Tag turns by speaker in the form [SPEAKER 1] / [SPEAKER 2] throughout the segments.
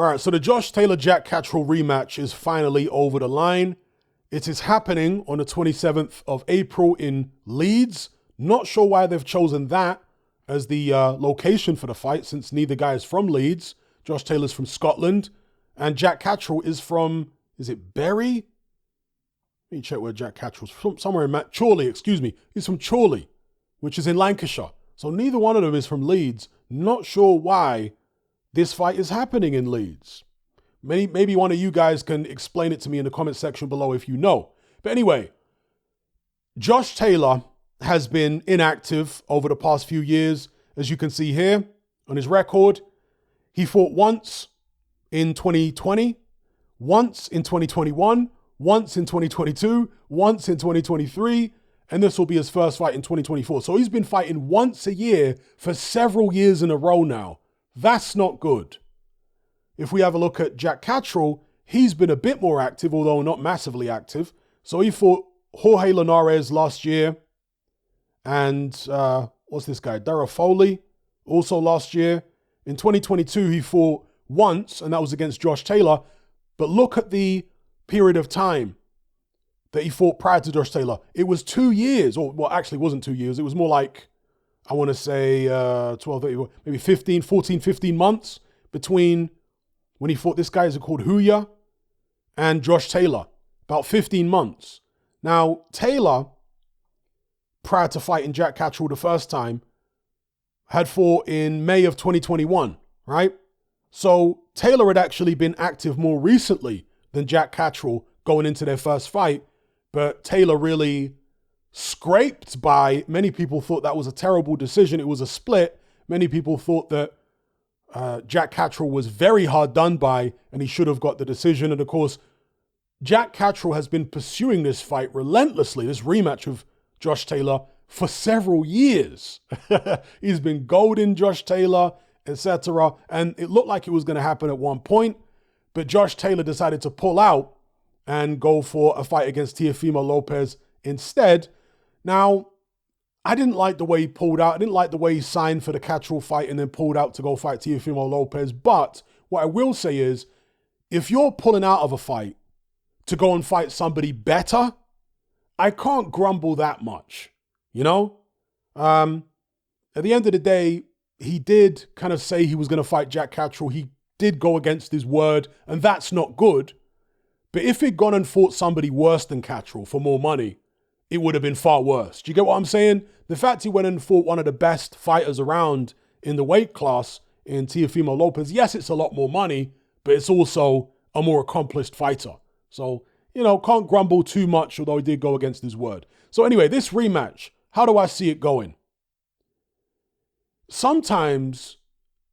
[SPEAKER 1] All right, so the Josh Taylor-Jack Catterall rematch is finally over the line. It is happening on the 27th of April in Leeds. Not sure why they've chosen that as the location for the fight, since neither guy is from Leeds. Josh Taylor's from Scotland, and Jack Catterall is from, is it Bury? Let me check where Jack Catterall's from. Somewhere in Chorley, excuse me. He's from Chorley, which is in Lancashire. So neither one of them is from Leeds. Not sure why this fight is happening in Leeds. Maybe one of you guys can explain it to me in the comment section below if you know. But anyway, Josh Taylor has been inactive over the past few years. As you can see here on his record, he fought once in 2020, once in 2021, once in 2022, once in 2023, and this will be his first fight in 2024. So he's been fighting once a year for several years in a row now. That's not good. If we have a look at Jack Catterall, he's been a bit more active, although not massively active. So he fought Jorge Linares last year. And what's this guy? Darragh Foley, also last year. In 2022, he fought once, and that was against Josh Taylor. But look at the period of time that he fought prior to Josh Taylor. It was 2 years, or well, actually it wasn't 2 years. It was more like, I want to say 12, maybe 15 months between when he fought this guy, is it called Huya, and Josh Taylor. About 15 months. Now, Taylor, prior to fighting Jack Catterall the first time, had fought in May of 2021, right? So Taylor had actually been active more recently than Jack Catterall going into their first fight, but Taylor really scraped by. Many people thought that was a terrible decision. It was a split. Many people thought that Jack Catterall was very hard done by and he should have got the decision. And of course, Jack Catterall has been pursuing this fight relentlessly, this rematch of Josh Taylor, for several years. He's been goading Josh Taylor, etc. And it looked like it was going to happen at one point, but Josh Taylor decided to pull out and go for a fight against Teofimo Lopez instead. Now, I didn't like the way he pulled out. I didn't like the way he signed for the Catterall fight and then pulled out to go fight Teofimo Lopez. But what I will say is, if you're pulling out of a fight to go and fight somebody better, I can't grumble that much, you know? At the end of the day, he did kind of say he was going to fight Jack Catterall. He did go against his word, and that's not good. But if he'd gone and fought somebody worse than Catterall for more money, it would have been far worse. Do you get what I'm saying? The fact he went and fought one of the best fighters around in the weight class in Teofimo Lopez, yes, it's a lot more money, but it's also a more accomplished fighter. So, you know, can't grumble too much, although he did go against his word. So anyway, this rematch, how do I see it going? Sometimes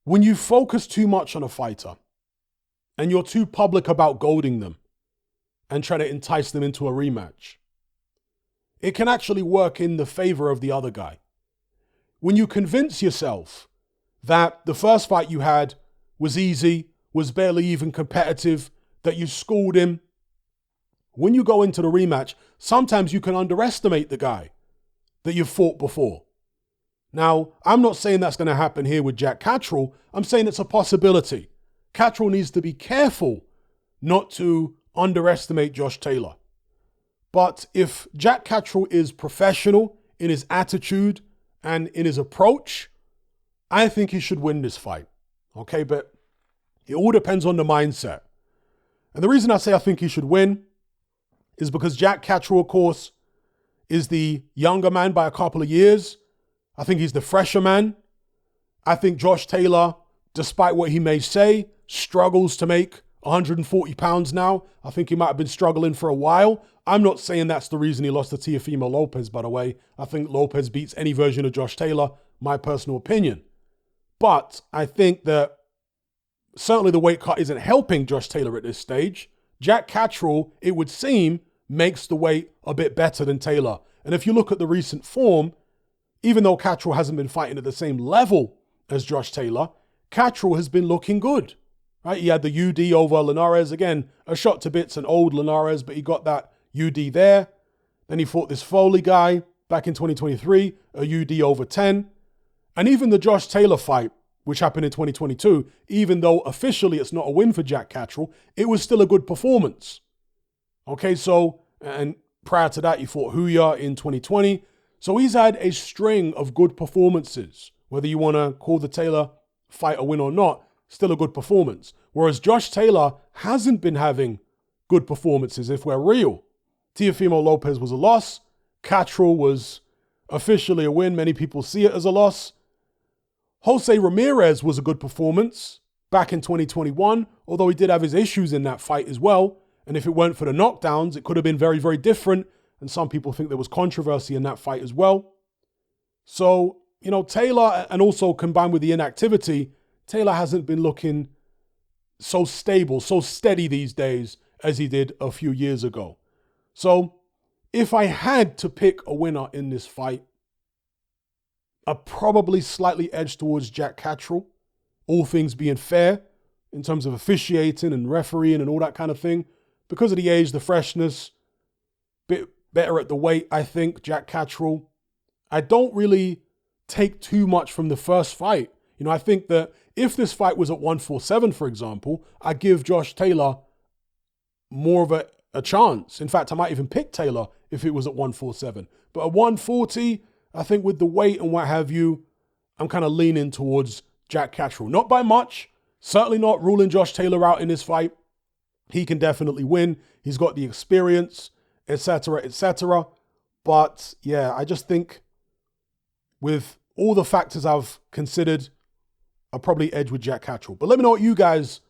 [SPEAKER 1] when you focus too much on a fighter and you're too public about goading them and try to entice them into a rematch, it can actually work in the favor of the other guy. When you convince yourself that the first fight you had was easy, was barely even competitive, that you schooled him, when you go into the rematch, sometimes you can underestimate the guy that you've fought before. Now, I'm not saying that's going to happen here with Jack Catterall. I'm saying it's a possibility. Catterall needs to be careful not to underestimate Josh Taylor. But if Jack Catterall is professional in his attitude and in his approach, I think he should win this fight. Okay, but it all depends on the mindset. And the reason I say I think he should win is because Jack Catterall, of course, is the younger man by a couple of years. I think he's the fresher man. I think Josh Taylor, despite what he may say, struggles to make 140 pounds now. I think he might have been struggling for a while. I'm not saying that's the reason he lost to Teofimo Lopez, by the way. I think Lopez beats any version of Josh Taylor, my personal opinion. But I think that certainly the weight cut isn't helping Josh Taylor at this stage. Jack Catterall, it would seem, makes the weight a bit better than Taylor. And if you look at the recent form, even though Catterall hasn't been fighting at the same level as Josh Taylor, Catterall has been looking good. Right? He had the UD over Linares. Again, a shot to bits, an old Linares, but he got that UD there. Then he fought this Foley guy back in 2023, a UD over 10. And even the Josh Taylor fight which happened in 2022, even though officially it's not a win for Jack Catterall, it was still a good performance. Okay, so, and prior to that, you fought Huya in 2020. So he's had a string of good performances. Whether you want to call the Taylor fight a win or not, still a good performance. Whereas Josh Taylor hasn't been having good performances, if we're real. Teofimo Lopez was a loss. Catterall was officially a win. Many people see it as a loss. Jose Ramirez was a good performance back in 2021, although he did have his issues in that fight as well. And if it weren't for the knockdowns, it could have been very, very different. And some people think there was controversy in that fight as well. So, you know, Taylor, and also combined with the inactivity, Taylor hasn't been looking so stable, so steady these days as he did a few years ago. So if I had to pick a winner in this fight, I'd probably slightly edge towards Jack Catterall, all things being fair in terms of officiating and refereeing and all that kind of thing. Because of the age, the freshness, bit better at the weight, I think, Jack Catterall. I don't really take too much from the first fight. You know, I think that if this fight was at 147, for example, I'd give Josh Taylor more of a chance. In fact, I might even pick Taylor if it was at 147. But at 140, I think with the weight and what have you, I'm kind of leaning towards Jack Catterall. Not by much. Certainly not ruling Josh Taylor out in this fight. He can definitely win. He's got the experience, etc., etc. But yeah, I just think with all the factors I've considered, I'll probably edge with Jack Catterall. But let me know what you guys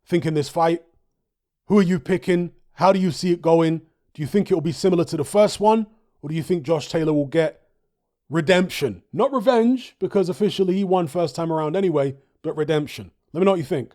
[SPEAKER 1] think in this fight. Who are you picking? How do you see it going? Do you think it will be similar to the first one? Or do you think Josh Taylor will get redemption? Not revenge, because officially he won first time around anyway, but redemption. Let me know what you think.